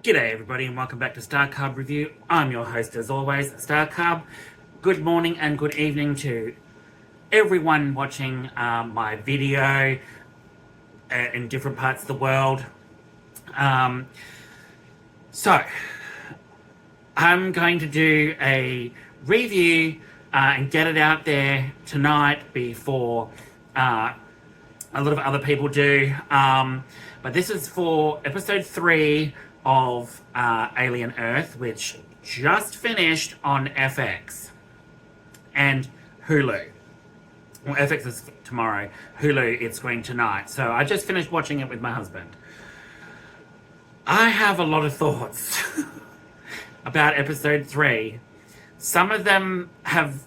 G'day everybody and welcome back to Star Cub Review. I'm your host as always, Star Cub. Good morning and good evening to everyone watching my video in different parts of the world. So, I'm going to do a review and get it out there tonight before a lot of other people do. But this is for episode 3 of Alien Earth, which just finished on FX and Hulu. Well, FX is tomorrow, Hulu it's going tonight. So I just finished watching it with my husband. I have a lot of thoughts about episode 3. Some of them have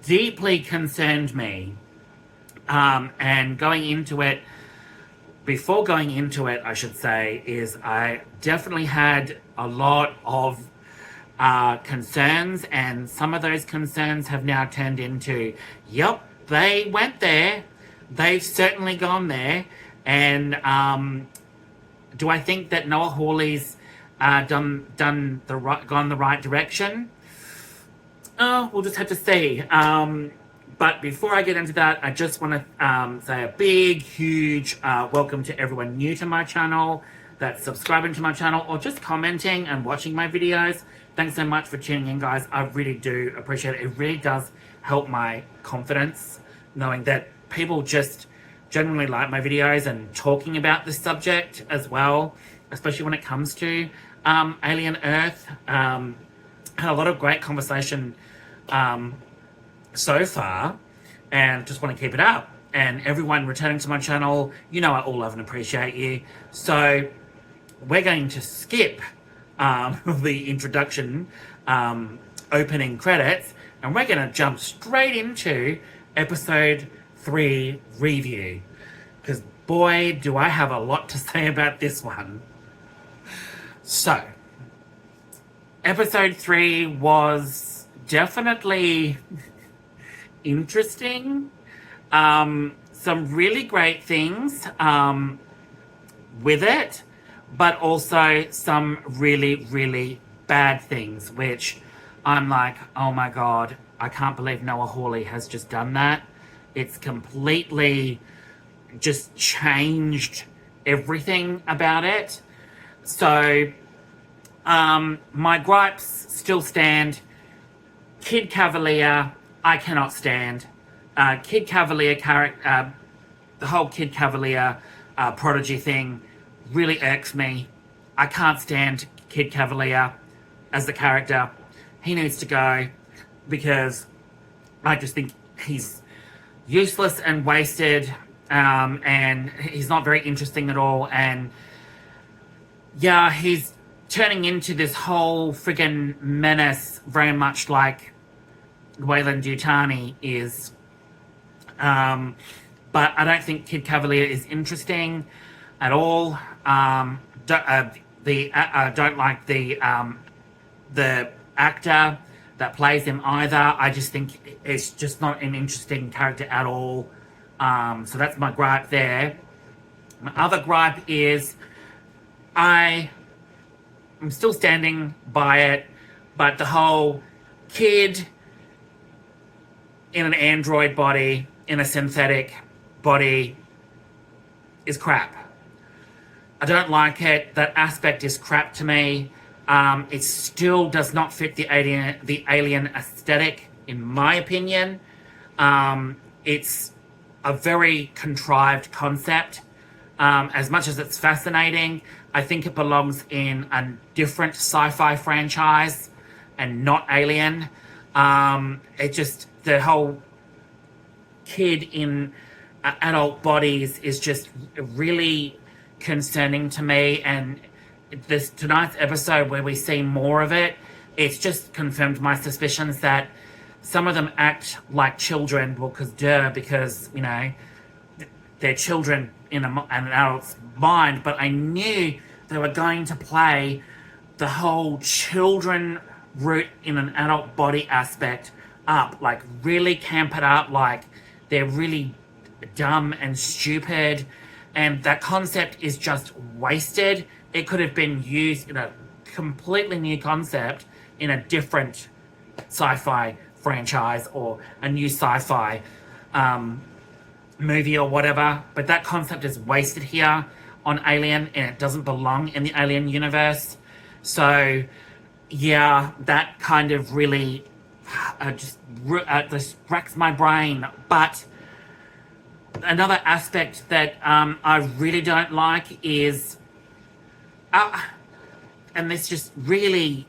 deeply concerned me. And before going into it, I should say, is I definitely had a lot of concerns, and some of those concerns have now turned into, yep, they went there. They've certainly gone there. And do I think that Noah Hawley's gone the right direction? Oh, we'll just have to see. But before I get into that, I just want to say a big, huge welcome to everyone new to my channel, that's subscribing to my channel, or just commenting and watching my videos. Thanks so much for tuning in, guys. I really do appreciate it. It really does help my confidence, knowing that people just genuinely like my videos and talking about this subject as well, especially when it comes to Alien Earth. Had a lot of great conversation so far, and just want to keep it up. And everyone returning to my channel, you know I all love and appreciate you. So we're going to skip the introduction opening credits, and we're going to jump straight into episode 3 review, because boy do I have a lot to say about this one. So episode 3 was definitely interesting. Some really great things with it, but also some really, really bad things, which I'm like, oh my god, I can't believe Noah Hawley has just done that. It's completely just changed everything about it. So my gripes still stand. Kid Cavalier, I cannot stand. Kid Cavalier character, the whole Kid Cavalier prodigy thing really irks me. I can't stand Kid Cavalier as the character. He needs to go, because I just think he's useless and wasted, and he's not very interesting at all. And yeah, he's turning into this whole friggin' menace, very much like Weyland-Yutani is. But I don't think Kid Cavalier is interesting at all. I don't like the actor that plays him either. I just think it's just not an interesting character at all. So that's my gripe there. My other gripe is I'm still standing by it, but the whole kid in an android body, in a synthetic body, is crap. I don't like it. That aspect is crap to me. It still does not fit the alien aesthetic, in my opinion. It's a very contrived concept. As much as it's fascinating, I think it belongs in a different sci-fi franchise and not Alien. The whole kid in adult bodies is just really concerning to me, and tonight's episode where we see more of it, it's just confirmed my suspicions that some of them act like children. Well, because you know, they're children in an adult's mind, but I knew they were going to play the whole children route in an adult body aspect up, like really camp it up, like they're really dumb and stupid, and that concept is just wasted it could have been used in a completely new concept in a different sci-fi franchise or a new sci-fi movie or whatever, but that concept is wasted here on Alien and it doesn't belong in the Alien universe. So yeah, that kind of really just racks my brain. But another aspect that I really don't like is and this just really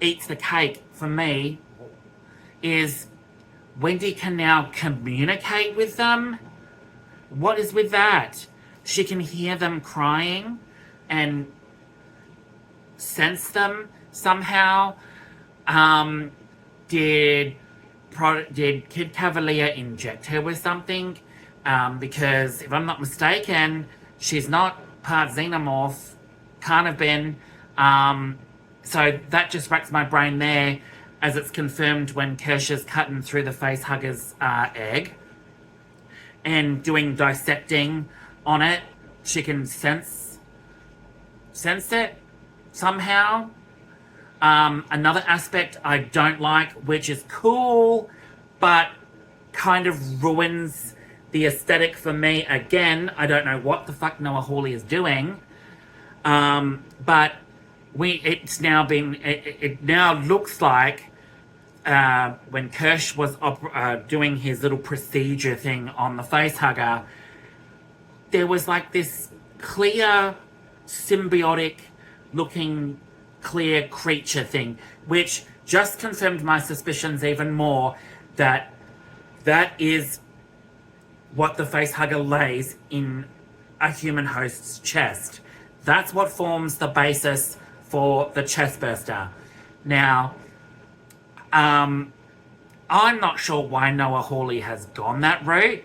eats the cake for me, is Wendy can now communicate with them. What is with that? She can hear them crying and sense them somehow. Did Kid Cavalier inject her with something? Because if I'm not mistaken, she's not part xenomorph. Can't have been. So that just racks my brain there, as it's confirmed when Kirsch's cutting through the facehugger's egg and doing dissecting on it. She can sense it somehow. Another aspect I don't like, which is cool, but kind of ruins the aesthetic for me. Again, I don't know what the fuck Noah Hawley is doing. But it now looks like when Kirsch was doing his little procedure thing on the facehugger, there was like this clear, symbiotic looking clear creature thing, which just confirmed my suspicions even more that that is what the facehugger lays in a human host's chest. That's what forms the basis for the chest burster. Now, I'm not sure why Noah Hawley has gone that route.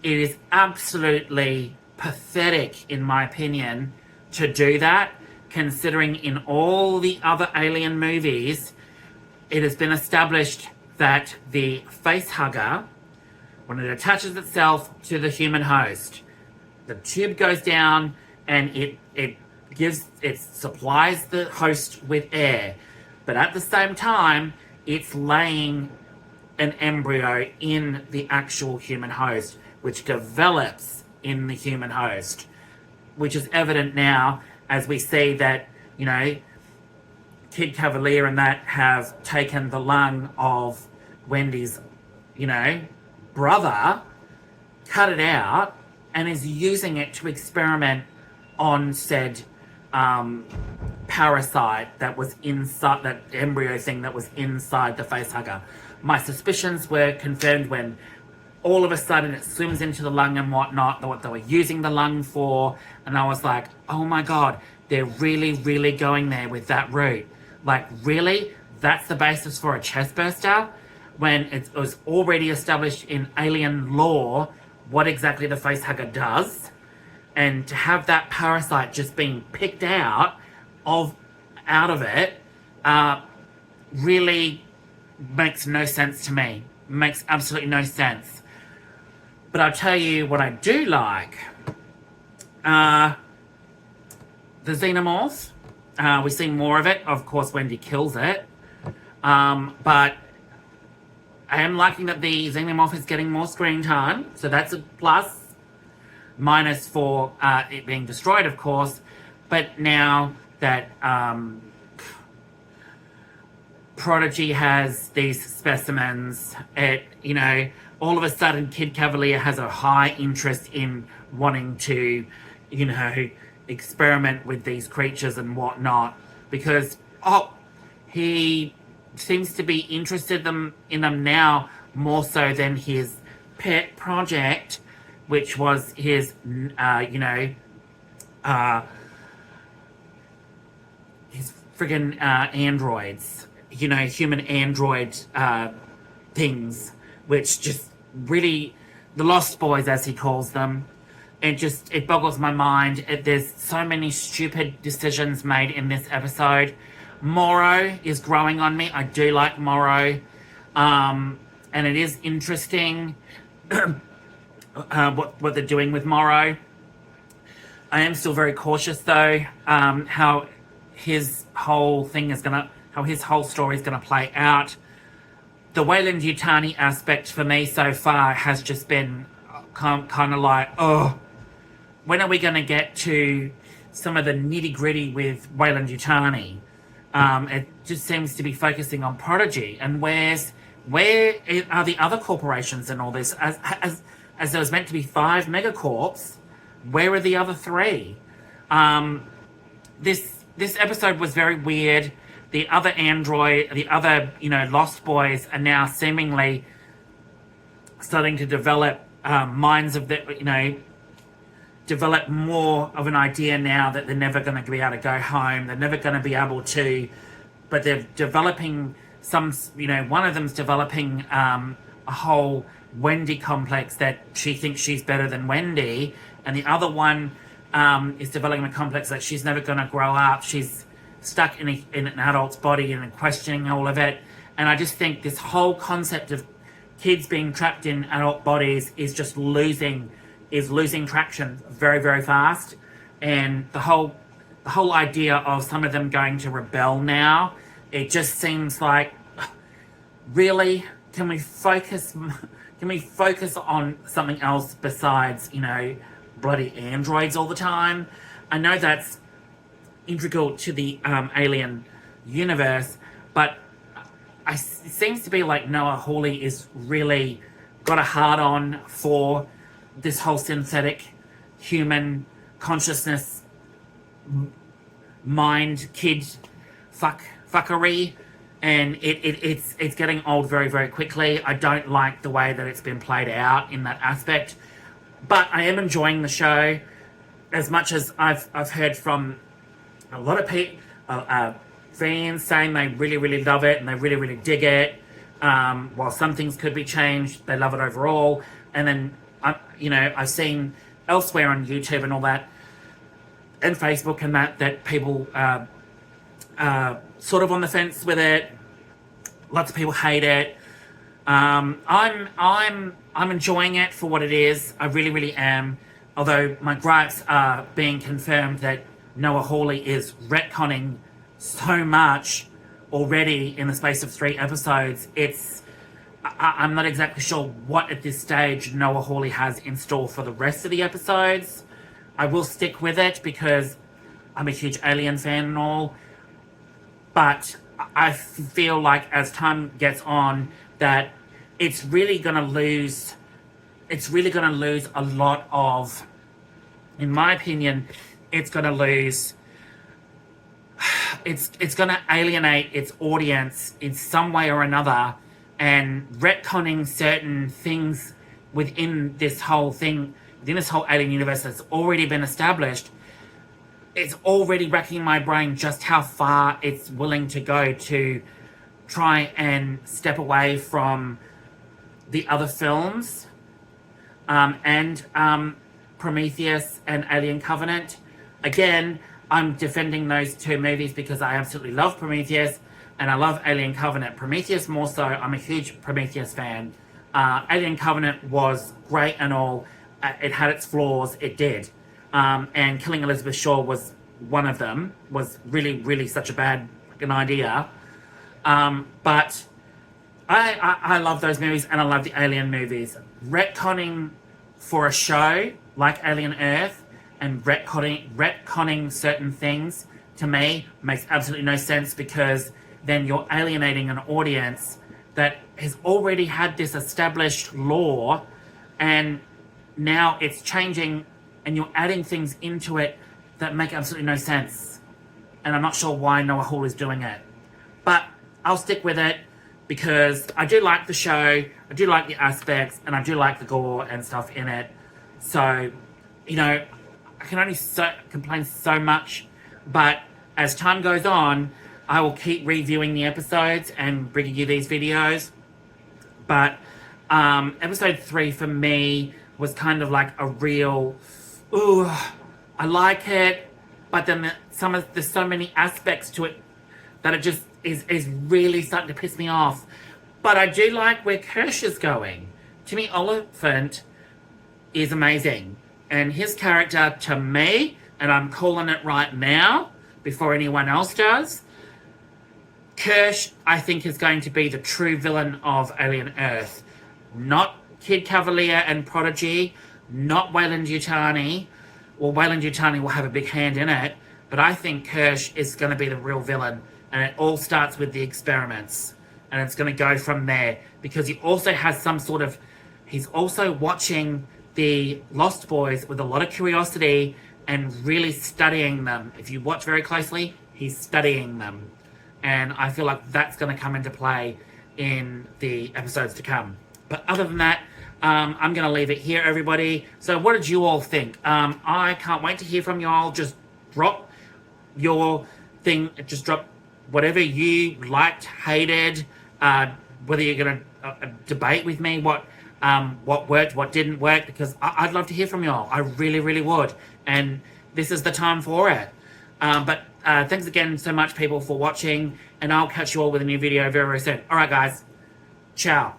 It is absolutely pathetic, in my opinion, to do that, considering in all the other Alien movies, it has been established that the facehugger, when it attaches itself to the human host, the tube goes down and it supplies the host with air, but at the same time, it's laying an embryo in the actual human host, which develops in the human host, which is evident now as we see that, you know, Kid Cavalier and that have taken the lung of Wendy's, you know, brother, cut it out, and is using it to experiment on said parasite that was inside, that embryo thing that was inside the facehugger. My suspicions were confirmed when all of a sudden it swims into the lung and whatnot, what they were using the lung for, and I was like, oh my god, they're really going there with that route. Like, really? That's the basis for a chest burster? When it was already established in alien lore what exactly the facehugger does, and to have that parasite just being picked out of it really makes no sense to me. Makes absolutely no sense. But I'll tell you what I do like. The xenomorph. We see more of it. Of course, Wendy kills it. But I am liking that the xenomorph is getting more screen time. So that's a plus. Minus for it being destroyed, of course. But now that Prodigy has these specimens, you know, all of a sudden Kid Cavalier has a high interest in wanting to, you know, experiment with these creatures and whatnot, because he seems to be interested in them now more so than his pet project, which was his you know, his friggin' androids, you know, human android things, which just really, the Lost Boys as he calls them, it boggles my mind. There's so many stupid decisions made in this episode. Morrow is growing on me. I do like Morrow. And it is interesting what they're doing with Morrow. I am still very cautious though, how his whole story is gonna play out. The Weyland-Yutani aspect for me so far has just been kind of like, oh, when are we going to get to some of the nitty-gritty with Weyland-Yutani? It just seems to be focusing on Prodigy, and where are the other corporations in all this? As there was meant to be 5 megacorps, where are the other 3? This episode was very weird. The other android, the other, Lost Boys are now seemingly starting to develop minds of develop more of an idea now that they're never going to be able to go home. They're never going to be able to, but they're developing one of them's developing a whole Wendy complex that she thinks she's better than Wendy, and the other one is developing a complex that she's never going to grow up. She's stuck in an adult's body and questioning all of it. And I just think this whole concept of kids being trapped in adult bodies is just losing traction very, very fast. And the whole idea of some of them going to rebel now, it just seems like, really, can we focus on something else besides, bloody androids all the time? I know that's integral to the alien universe, but it seems to be like Noah Hawley is really got a hard-on for this whole synthetic human consciousness mind kid fuckery, and it's getting old very, very quickly. I don't like the way that it's been played out in that aspect, but I am enjoying the show as much as I've heard from a lot of people, fans saying they really, really love it and they really, really dig it. While some things could be changed, they love it overall. And then, I've seen elsewhere on YouTube and all that, and Facebook and that people sort of on the fence with it. Lots of people hate it. I'm enjoying it for what it is. I really, really am. Although my gripes are being confirmed that Noah Hawley is retconning so much already in the space of 3 episodes. I'm not exactly sure what at this stage Noah Hawley has in store for the rest of the episodes. I will stick with it because I'm a huge Alien fan and all, but I feel like as time gets on that it's really going to lose a lot of, in my opinion, it's going to alienate its audience in some way or another, and retconning certain things within this whole alien universe that's already been established. It's already wrecking my brain just how far it's willing to go to try and step away from the other films, and Prometheus and Alien Covenant. Again, I'm defending those 2 movies because I absolutely love Prometheus and I love Alien Covenant. Prometheus more so. I'm a huge Prometheus fan. Alien Covenant was great and all. It had its flaws. It did. And killing Elizabeth Shaw was one of them. Was really, really such a bad fucking idea. But I love those movies and I love the Alien movies. Retconning for a show like Alien Earth and retconning certain things, to me, makes absolutely no sense, because then you're alienating an audience that has already had this established lore, and now it's changing and you're adding things into it that make absolutely no sense. And I'm not sure why Noah Hall is doing it. But I'll stick with it because I do like the show, I do like the aspects, and I do like the gore and stuff in it. So, I can only complain so much, but as time goes on, I will keep reviewing the episodes and bringing you these videos. But episode 3 for me was kind of like a real, I like it, but then there's so many aspects to it that it just is really starting to piss me off. But I do like where Kirsch is going. Timmy Oliphant is amazing. And his character, to me, and I'm calling it right now before anyone else does. Kirsch, I think, is going to be the true villain of Alien Earth. Not Kid Cavalier and Prodigy, not Weyland-Yutani. Well, Weyland-Yutani will have a big hand in it, but I think Kirsch is going to be the real villain, and it all starts with the experiments, and it's going to go from there, because he also has some sort of... He's also watching the Lost Boys with a lot of curiosity and really studying them. If you watch very closely, he's studying them. And I feel like that's going to come into play in the episodes to come. But other than that, I'm going to leave it here, everybody. So what did you all think? I can't wait to hear from you all. Just drop your thing. Just drop whatever you liked, hated, whether you're going to debate with me what worked, what didn't work, because I'd love to hear from you all. I really, really would. And this is the time for it. But thanks again so much, people, for watching, and I'll catch you all with a new video very, very soon. All right, guys. Ciao.